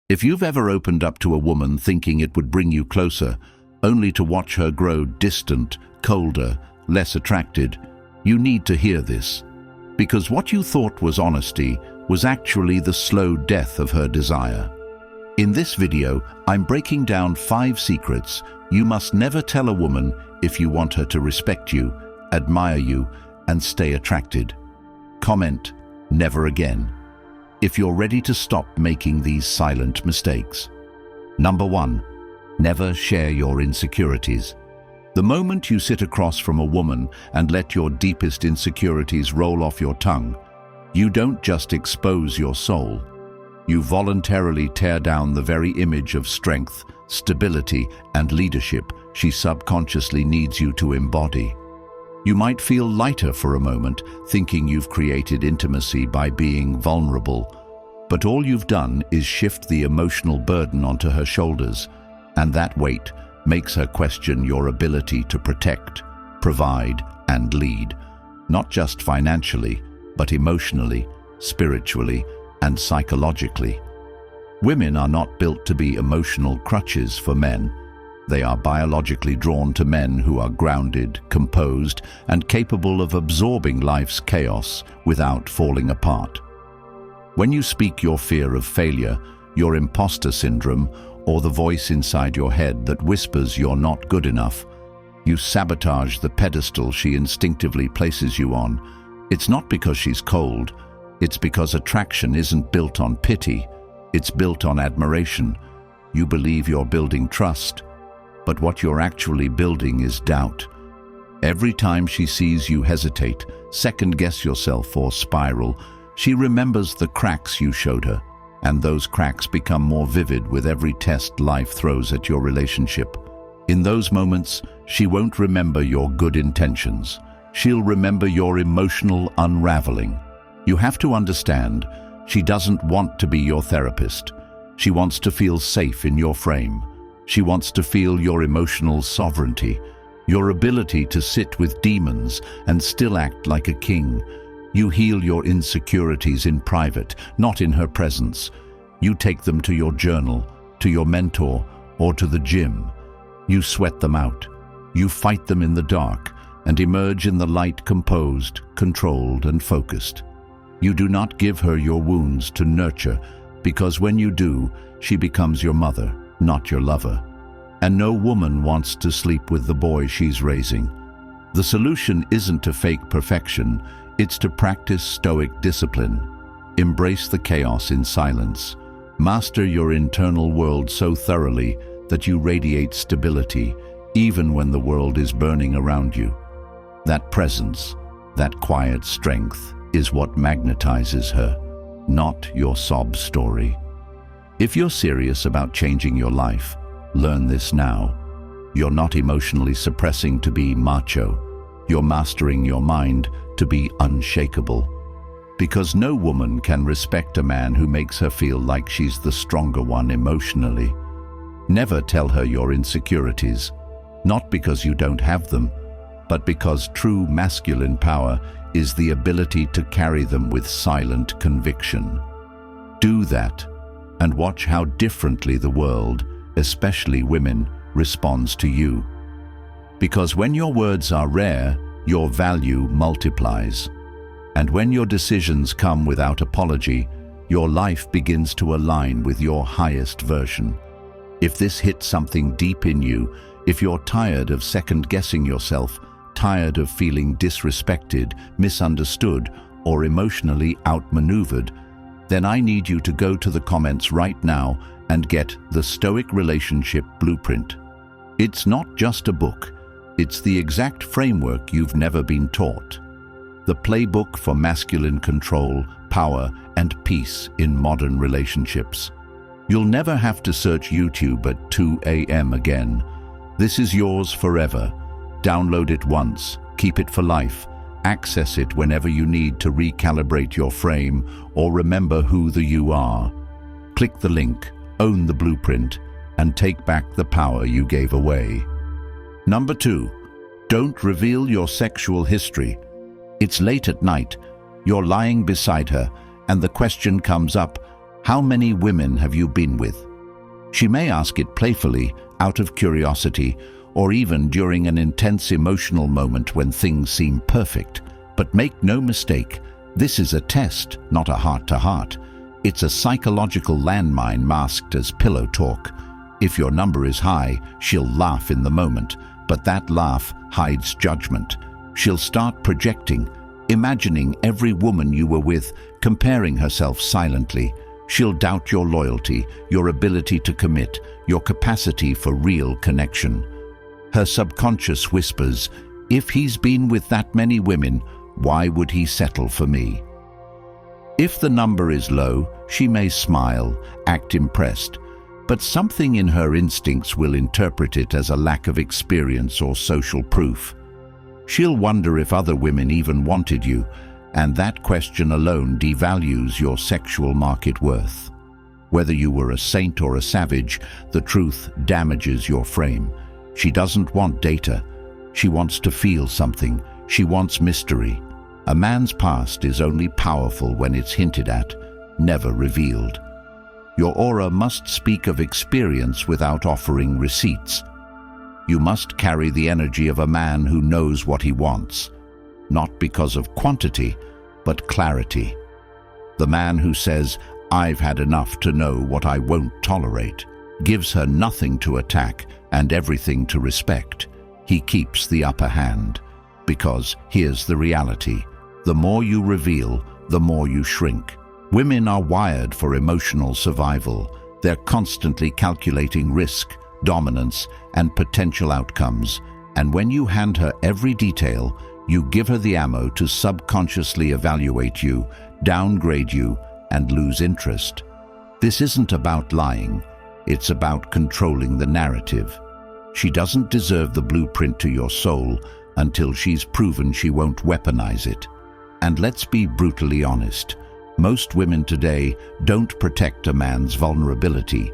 If you've ever opened up to a woman thinking it would bring you closer, only to watch her grow distant, colder, less attracted, you need to hear this. Because what you thought was honesty was actually the slow death of her desire. In this video, I'm breaking down 5 secrets you must never tell a woman if you want her to respect you, admire you, and stay attracted. Comment, never again, if you're ready to stop making these silent mistakes. Number 1. Never share your insecurities. The moment you sit across from a woman and let your deepest insecurities roll off your tongue, you don't just expose your soul. You voluntarily tear down the very image of strength, stability, and leadership she subconsciously needs you to embody. You might feel lighter for a moment, thinking you've created intimacy by being vulnerable, but all you've done is shift the emotional burden onto her shoulders, and that weight makes her question your ability to protect, provide, and lead, not just financially, but emotionally, spiritually, and psychologically. Women are not built to be emotional crutches for men. They are biologically drawn to men who are grounded, composed, and capable of absorbing life's chaos without falling apart. When you speak your fear of failure, your imposter syndrome, or the voice inside your head that whispers you're not good enough, you sabotage the pedestal she instinctively places you on. It's not because she's cold, it's because attraction isn't built on pity, it's built on admiration. You believe you're building trust, but what you're actually building is doubt. Every time she sees you hesitate, second-guess yourself, or spiral, she remembers the cracks you showed her, and those cracks become more vivid with every test life throws at your relationship. In those moments, she won't remember your good intentions. She'll remember your emotional unraveling. You have to understand, she doesn't want to be your therapist. She wants to feel safe in your frame. She wants to feel your emotional sovereignty, your ability to sit with demons and still act like a king. You heal your insecurities in private, not in her presence. You take them to your journal, to your mentor, or to the gym. You sweat them out. You fight them in the dark and emerge in the light composed, controlled, and focused. You do not give her your wounds to nurture, because when you do, she becomes your mother, not your lover. And no woman wants to sleep with the boy she's raising. The solution isn't to fake perfection, it's to practice Stoic discipline. Embrace the chaos in silence. Master your internal world so thoroughly that you radiate stability, even when the world is burning around you. That presence, that quiet strength, is what magnetizes her, not your sob story. If you're serious about changing your life, learn this now. You're not emotionally suppressing to be macho. You're mastering your mind to be unshakable. Because no woman can respect a man who makes her feel like she's the stronger one emotionally. Never tell her your insecurities, not because you don't have them, but because true masculine power is the ability to carry them with silent conviction. Do that, and watch how differently the world, especially women, responds to you. Because when your words are rare, your value multiplies. And when your decisions come without apology, your life begins to align with your highest version. If this hits something deep in you, if you're tired of second-guessing yourself, tired of feeling disrespected, misunderstood, or emotionally outmaneuvered, then I need you to go to the comments right now and get the Stoic Relationship Blueprint. It's not just a book, it's the exact framework you've never been taught. The playbook for masculine control, power, and peace in modern relationships. You'll never have to search YouTube at 2 a.m. again. This is yours forever. Download it once, keep it for life, access it whenever you need to recalibrate your frame or remember who you are. Click the link, own the blueprint, and take back the power you gave away. Number 2, don't reveal your sexual history. It's late at night, you're lying beside her, and the question comes up, How many women have you been with? She may ask it playfully, out of curiosity, or even during an intense emotional moment when things seem perfect. But make no mistake, this is a test, not a heart-to-heart. It's a psychological landmine masked as pillow talk. If your number is high, she'll laugh in the moment, but that laugh hides judgment. She'll start projecting, imagining every woman you were with, comparing herself silently. She'll doubt your loyalty, your ability to commit, your capacity for real connection. Her subconscious whispers, if he's been with that many women, why would he settle for me? If the number is low, she may smile, act impressed, but something in her instincts will interpret it as a lack of experience or social proof. She'll wonder if other women even wanted you, and that question alone devalues your sexual market worth. Whether you were a saint or a savage, the truth damages your frame. She doesn't want data. She wants to feel something. She wants mystery. A man's past is only powerful when it's hinted at, never revealed. Your aura must speak of experience without offering receipts. You must carry the energy of a man who knows what he wants, not because of quantity, but clarity. The man who says, I've had enough to know what I won't tolerate, gives her nothing to attack and everything to respect. He keeps the upper hand, because here's the reality. The more you reveal, the more you shrink. Women are wired for emotional survival. They're constantly calculating risk, dominance, and potential outcomes. And when you hand her every detail, you give her the ammo to subconsciously evaluate you, downgrade you, and lose interest. This isn't about lying. It's about controlling the narrative. She doesn't deserve the blueprint to your soul until she's proven she won't weaponize it. And let's be brutally honest. Most women today don't protect a man's vulnerability.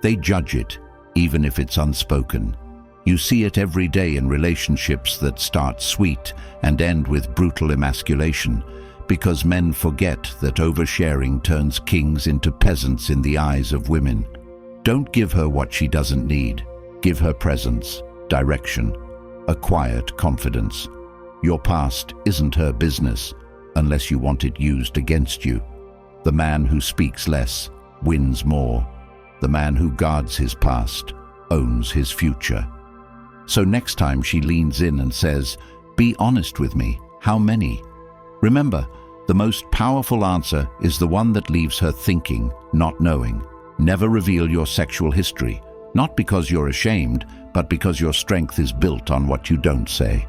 They judge it, even if it's unspoken. You see it every day in relationships that start sweet and end with brutal emasculation, because men forget that oversharing turns kings into peasants in the eyes of women. Don't give her what she doesn't need. Give her presence, direction, a quiet confidence. Your past isn't her business, unless you want it used against you. The man who speaks less wins more. The man who guards his past owns his future. So next time she leans in and says, be honest with me, how many? Remember, the most powerful answer is the one that leaves her thinking, not knowing. Never reveal your sexual history, not because you're ashamed, but because your strength is built on what you don't say.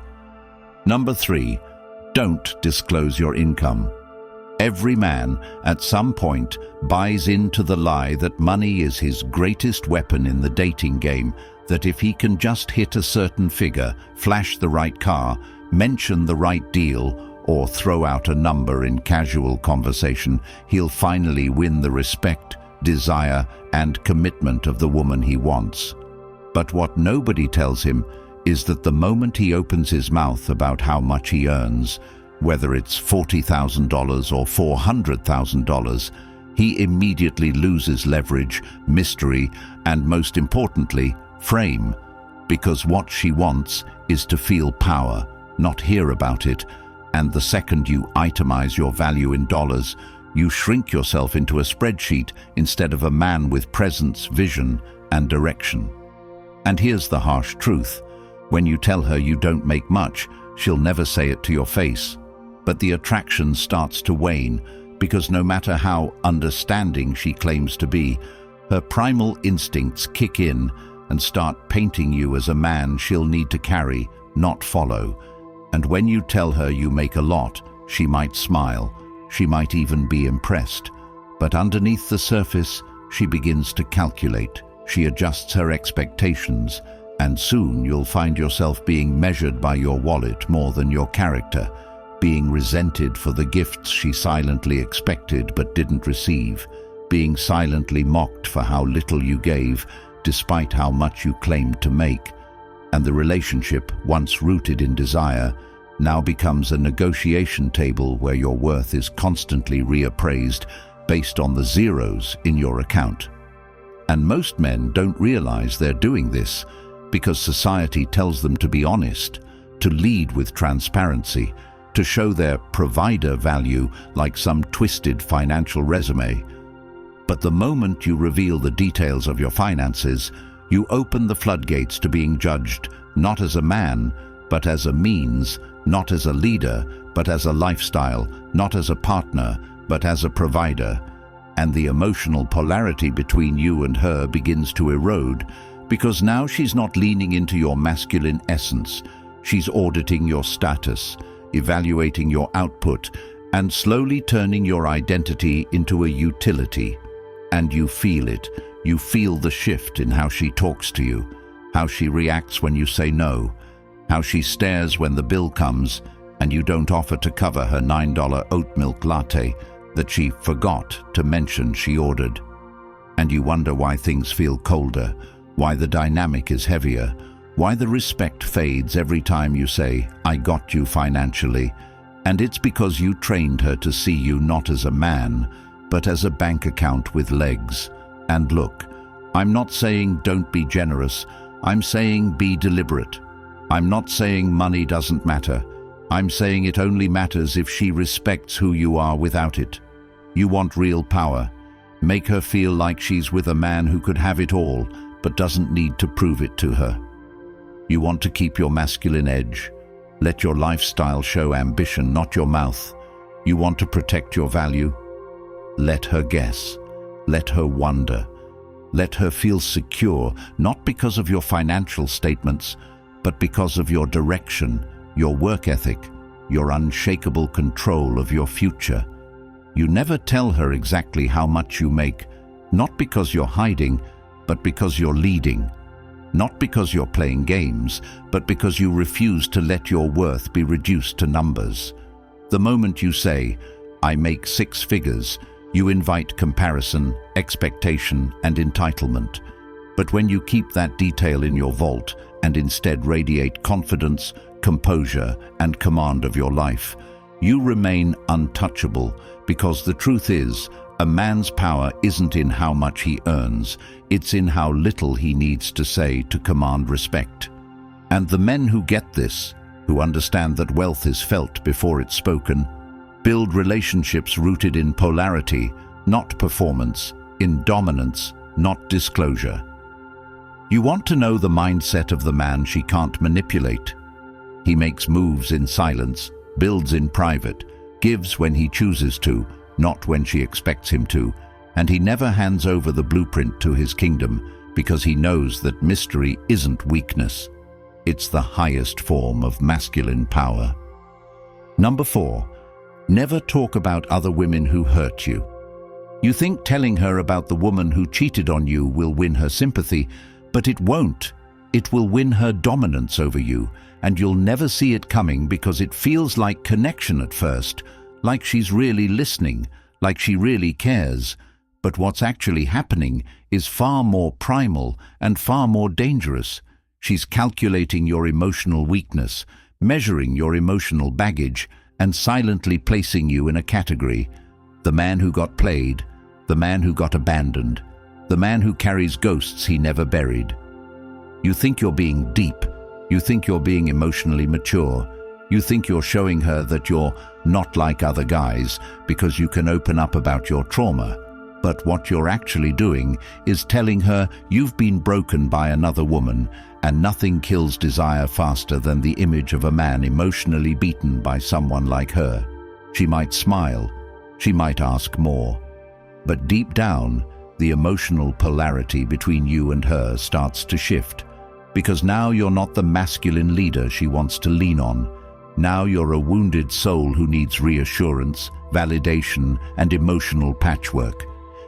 Number 3, don't disclose your income. Every man, at some point, buys into the lie that money is his greatest weapon in the dating game, that if he can just hit a certain figure, flash the right car, mention the right deal, or throw out a number in casual conversation, he'll finally win the respect, desire, and commitment of the woman he wants. But what nobody tells him is that the moment he opens his mouth about how much he earns, whether it's $40,000 or $400,000, he immediately loses leverage, mystery, and most importantly, frame, because what she wants is to feel power, not hear about it, and the second you itemize your value in dollars, you shrink yourself into a spreadsheet instead of a man with presence, vision, and direction. And here's the harsh truth. When you tell her you don't make much, she'll never say it to your face. But the attraction starts to wane, because no matter how understanding she claims to be, her primal instincts kick in and start painting you as a man she'll need to carry, not follow. And when you tell her you make a lot, she might smile, she might even be impressed. But underneath the surface, she begins to calculate, she adjusts her expectations, and soon you'll find yourself being measured by your wallet more than your character, being resented for the gifts she silently expected but didn't receive, being silently mocked for how little you gave, despite how much you claimed to make. And the relationship, once rooted in desire, now becomes a negotiation table where your worth is constantly reappraised based on the zeros in your account. And most men don't realize they're doing this because society tells them to be honest, to lead with transparency, to show their provider value like some twisted financial resume. But the moment you reveal the details of your finances, you open the floodgates to being judged not as a man, but as a means, not as a leader, but as a lifestyle, not as a partner, but as a provider. And the emotional polarity between you and her begins to erode, because now she's not leaning into your masculine essence. She's auditing your status, evaluating your output, and slowly turning your identity into a utility. And you feel it. You feel the shift in how she talks to you, how she reacts when you say no, how she stares when the bill comes and you don't offer to cover her $9 oat milk latte that she forgot to mention she ordered. And you wonder why things feel colder, why the dynamic is heavier, why the respect fades every time you say, "I got you financially." And it's because you trained her to see you not as a man, but as a bank account with legs. And look, I'm not saying don't be generous. I'm saying be deliberate. I'm not saying money doesn't matter. I'm saying it only matters if she respects who you are without it. You want real power. Make her feel like she's with a man who could have it all, but doesn't need to prove it to her. You want to keep your masculine edge. Let your lifestyle show ambition, not your mouth. You want to protect your value. Let her guess. Let her wonder. Let her feel secure, not because of your financial statements, but because of your direction, your work ethic, your unshakable control of your future. You never tell her exactly how much you make, not because you're hiding, but because you're leading. Not because you're playing games, but because you refuse to let your worth be reduced to numbers. The moment you say, "I make 6 figures," you invite comparison, expectation, and entitlement. But when you keep that detail in your vault and instead radiate confidence, composure, and command of your life, you remain untouchable, because the truth is, a man's power isn't in how much he earns, it's in how little he needs to say to command respect. And the men who get this, who understand that wealth is felt before it's spoken, build relationships rooted in polarity, not performance, in dominance, not disclosure. You want to know the mindset of the man she can't manipulate. He makes moves in silence, builds in private, gives when he chooses to, not when she expects him to, and he never hands over the blueprint to his kingdom because he knows that mystery isn't weakness. It's the highest form of masculine power. Number 4. Never talk about other women who hurt you. You think telling her about the woman who cheated on you will win her sympathy, but it won't. It will win her dominance over you, and you'll never see it coming because it feels like connection at first, like she's really listening, like she really cares. But what's actually happening is far more primal and far more dangerous. She's calculating your emotional weakness, measuring your emotional baggage, and silently placing you in a category. The man who got played, the man who got abandoned, the man who carries ghosts he never buried. You think you're being deep. You think you're being emotionally mature. You think you're showing her that you're not like other guys because you can open up about your trauma. But what you're actually doing is telling her you've been broken by another woman, and nothing kills desire faster than the image of a man emotionally beaten by someone like her. She might smile. She might ask more. But deep down, the emotional polarity between you and her starts to shift, because now you're not the masculine leader she wants to lean on. Now you're a wounded soul who needs reassurance, validation, and emotional patchwork.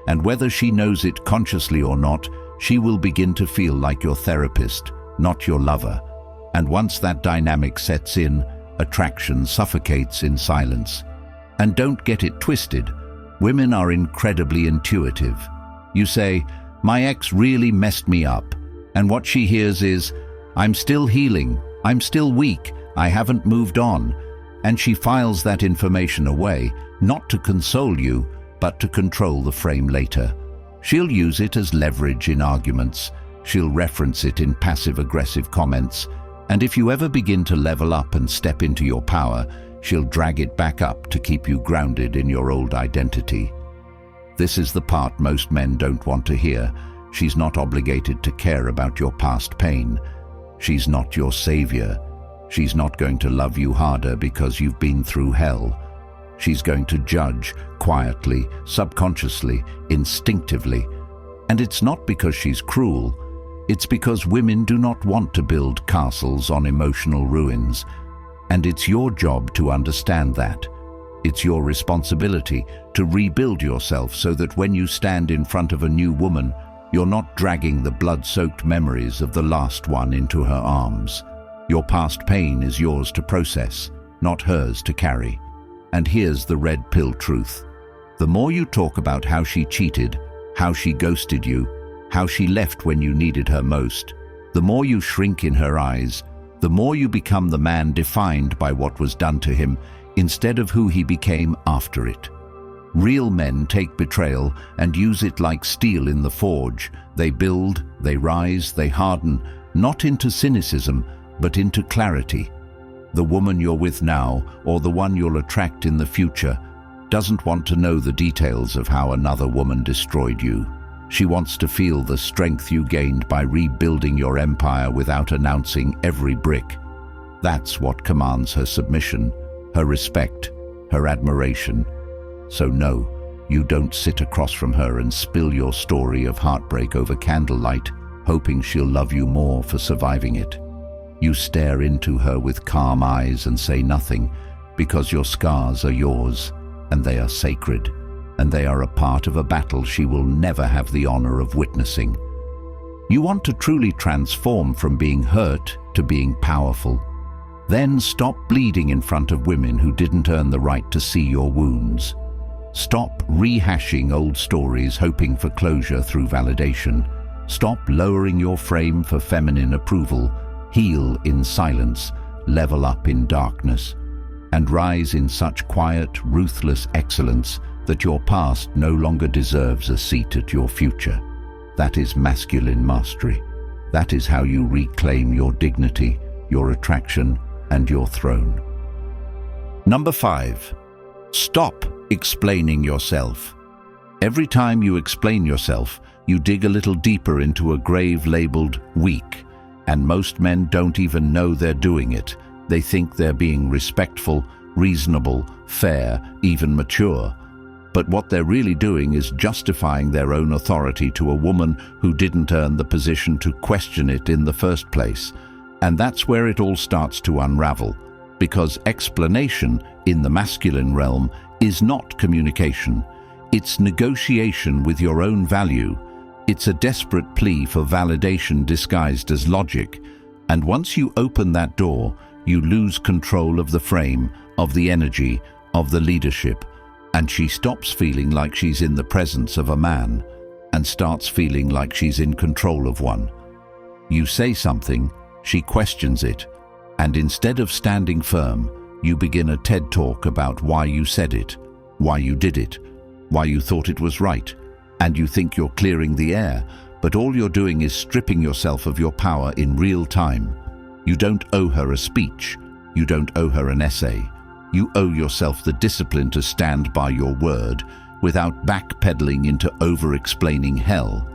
And whether she knows it consciously or not, she will begin to feel like your therapist, not your lover. And once that dynamic sets in, attraction suffocates in silence. And don't get it twisted. Women are incredibly intuitive. You say, "My ex really messed me up." And what she hears is, "I'm still healing. I'm still weak. I haven't moved on." And she files that information away, not to console you, but to control the frame later. She'll use it as leverage in arguments. She'll reference it in passive-aggressive comments. And if you ever begin to level up and step into your power, she'll drag it back up to keep you grounded in your old identity. This is the part most men don't want to hear. She's not obligated to care about your past pain. She's not your savior. She's not going to love you harder because you've been through hell. She's going to judge quietly, subconsciously, instinctively. And it's not because she's cruel. It's because women do not want to build castles on emotional ruins. And it's your job to understand that. It's your responsibility to rebuild yourself so that when you stand in front of a new woman, you're not dragging the blood-soaked memories of the last one into her arms. Your past pain is yours to process, not hers to carry. And here's the red pill truth. The more you talk about how she cheated, how she ghosted you, how she left when you needed her most, the more you shrink in her eyes, the more you become the man defined by what was done to him instead of who he became after it. Real men take betrayal and use it like steel in the forge. They build, they rise, they harden, not into cynicism, but into clarity. The woman you're with now, or the one you'll attract in the future, doesn't want to know the details of how another woman destroyed you. She wants to feel the strength you gained by rebuilding your empire without announcing every brick. That's what commands her submission, her respect, her admiration. So no, you don't sit across from her and spill your story of heartbreak over candlelight, hoping she'll love you more for surviving it. You stare into her with calm eyes and say nothing, because your scars are yours, and they are sacred, and they are a part of a battle she will never have the honor of witnessing. You want to truly transform from being hurt to being powerful. Then stop bleeding in front of women who didn't earn the right to see your wounds. Stop rehashing old stories hoping for closure through validation. Stop lowering your frame for feminine approval. Heal in silence, level up in darkness, and rise in such quiet, ruthless excellence that your past no longer deserves a seat at your future. That is masculine mastery. That is how you reclaim your dignity, your attraction, and your throne. Number 5. Stop explaining yourself. Every time you explain yourself, you dig a little deeper into a grave labeled weak. And most men don't even know they're doing it. They think they're being respectful, reasonable, fair, even mature. But what they're really doing is justifying their own authority to a woman who didn't earn the position to question it in the first place. And that's where it all starts to unravel, because explanation in the masculine realm is not communication. It's negotiation with your own value. It's a desperate plea for validation disguised as logic. And once you open that door, you lose control of the frame, of the energy, of the leadership. And she stops feeling like she's in the presence of a man and starts feeling like she's in control of one. You say something, she questions it, and instead of standing firm, you begin a TED talk about why you said it, why you did it, why you thought it was right. And you think you're clearing the air, but all you're doing is stripping yourself of your power in real time. You don't owe her a speech. You don't owe her an essay. You owe yourself the discipline to stand by your word without backpedaling into over-explaining hell.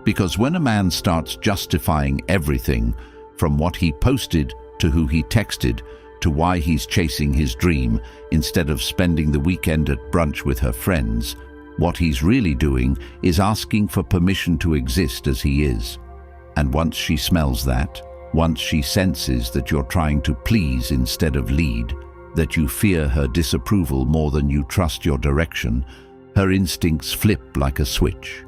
Because when a man starts justifying everything, from what he posted to who he texted to why he's chasing his dream instead of spending the weekend at brunch with her friends, what he's really doing is asking for permission to exist as he is. And once she smells that, once she senses that you're trying to please instead of lead, that you fear her disapproval more than you trust your direction, her instincts flip like a switch.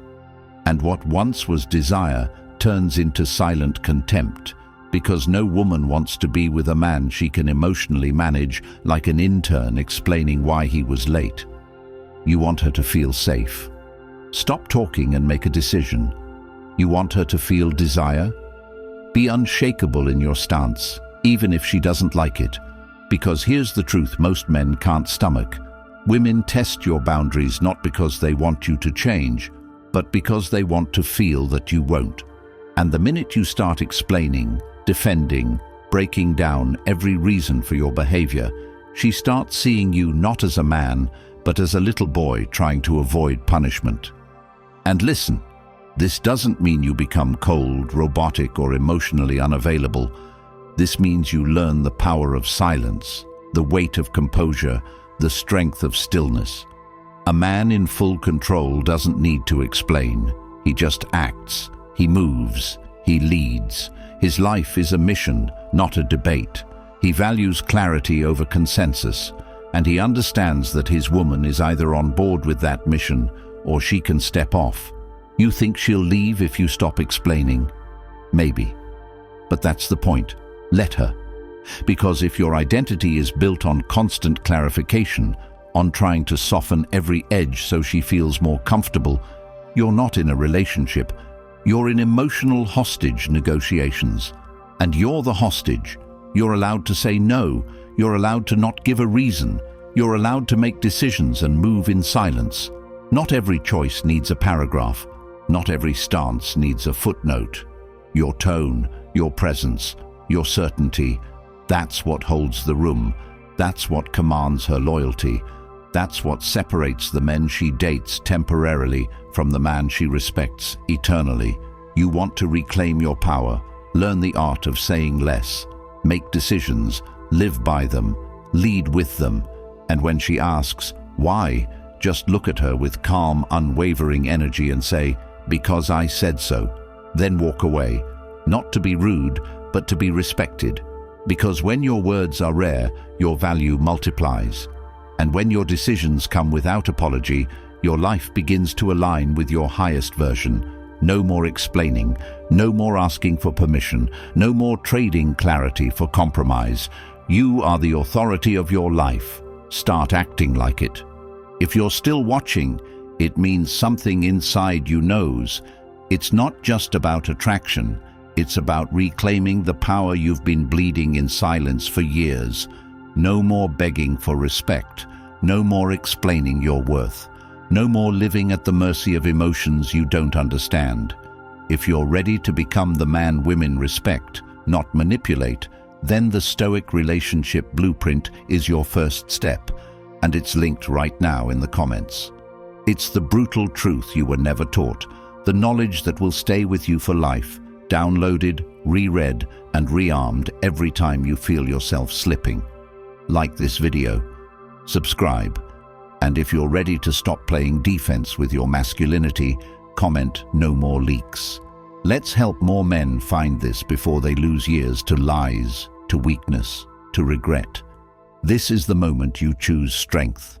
And what once was desire turns into silent contempt, because no woman wants to be with a man she can emotionally manage like an intern explaining why he was late. You want her to feel safe. Stop talking and make a decision. You want her to feel desire? Be unshakable in your stance, even if she doesn't like it. Because here's the truth most men can't stomach. Women test your boundaries not because they want you to change, but because they want to feel that you won't. And the minute you start explaining, defending, breaking down every reason for your behavior, she starts seeing you not as a man, but as a little boy trying to avoid punishment. And listen, this doesn't mean you become cold, robotic, or emotionally unavailable. This means you learn the power of silence, the weight of composure, the strength of stillness. A man in full control doesn't need to explain. He just acts, he moves, he leads. His life is a mission, not a debate. He values clarity over consensus, and he understands that his woman is either on board with that mission or she can step off. You think she'll leave if you stop explaining? Maybe. But that's the point. Let her. Because if your identity is built on constant clarification, on trying to soften every edge so she feels more comfortable, you're not in a relationship. You're in emotional hostage negotiations. And you're the hostage. You're allowed to say no. You're allowed to not give a reason. You're allowed to make decisions and move in silence. Not every choice needs a paragraph. Not every stance needs a footnote. Your tone, your presence, your certainty, that's what holds the room. That's what commands her loyalty. That's what separates the men she dates temporarily from the man she respects eternally. You want to reclaim your power, learn the art of saying less, make decisions, live by them, lead with them. And when she asks, why, just look at her with calm, unwavering energy and say, because I said so. Then walk away, not to be rude, but to be respected. Because when your words are rare, your value multiplies. And when your decisions come without apology, your life begins to align with your highest version. No more explaining, no more asking for permission, no more trading clarity for compromise. You are the authority of your life. Start acting like it. If you're still watching, it means something inside you knows. It's not just about attraction. It's about reclaiming the power you've been bleeding in silence for years. No more begging for respect. No more explaining your worth. No more living at the mercy of emotions you don't understand. If you're ready to become the man women respect, not manipulate, then the Stoic relationship blueprint is your first step, and it's linked right now in the comments. It's the brutal truth you were never taught, the knowledge that will stay with you for life, downloaded, reread, and rearmed every time you feel yourself slipping. Like this video, subscribe, and if you're ready to stop playing defense with your masculinity, comment no more leaks. Let's help more men find this before they lose years to lies, to weakness, to regret. This is the moment you choose strength.